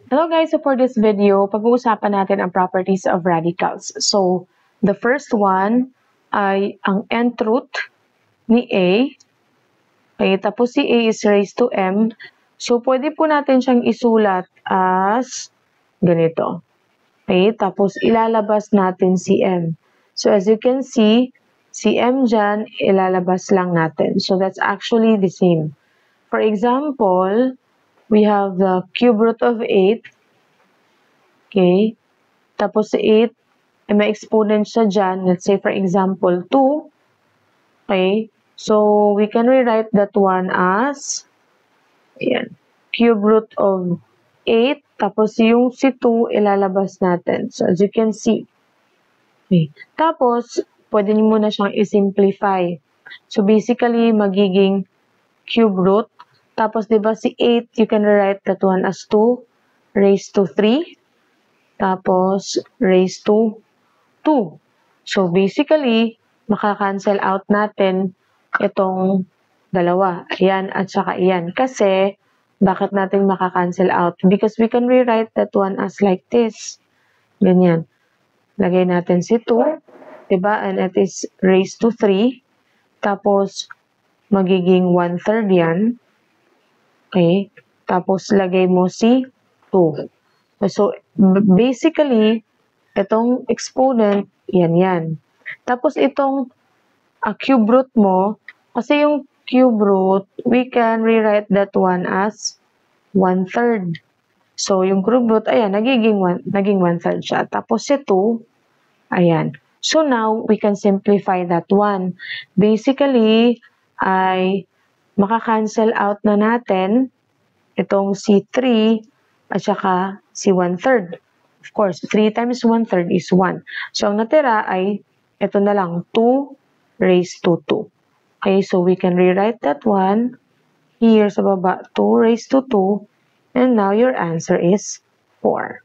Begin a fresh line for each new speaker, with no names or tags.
Hello guys, so for this video, pag-uusapan natin ang properties of radicals. So, the first one ay ang nth root ni A. Okay, tapos si A is raised to M. So, pwede po natin siyang isulat as ganito. Okay, tapos ilalabas natin si M. So, as you can see, si M dyan, ilalabas lang natin. So, that's actually the same. For example, we have the cube root of 8. Okay? Tapos, 8, may exponent siya dyan. Let's say, for example, 2. Okay? So, we can rewrite that one as, ayan, cube root of 8. Tapos, yung si 2, ilalabas natin. So, as you can see. Okay. Tapos, pwede niyo muna siyang i-simplify. So, basically, magiging cube root. Tapos, di ba si 8, you can rewrite that one as 2 raised to 3. Tapos, raised to 2. So, basically, makakancel out natin itong dalawa. Ayan at saka ayan. Kasi, bakit natin makakancel out? Because we can rewrite that one as like this. Ganyan. Lagay natin si 2. Diba? And it is raised to 3. Tapos, magiging 1/3 yan. Okay? Tapos, lagay mo si 2. So, basically, itong exponent, yan. Tapos, itong cube root mo, kasi yung cube root, we can rewrite that one as 1/3. So, yung cube root, ayan, naging 1/3 siya. Tapos, si 2, ayan. So, now, we can simplify that one. Basically, ay makakancel out na natin itong si 3 at saka si 1/3. Of course, 3 times 1/3 is 1. So, ang natira ay ito na lang, 2 raised to 2. Okay, so we can rewrite that one here sa baba, 2 raised to 2. And now your answer is 4.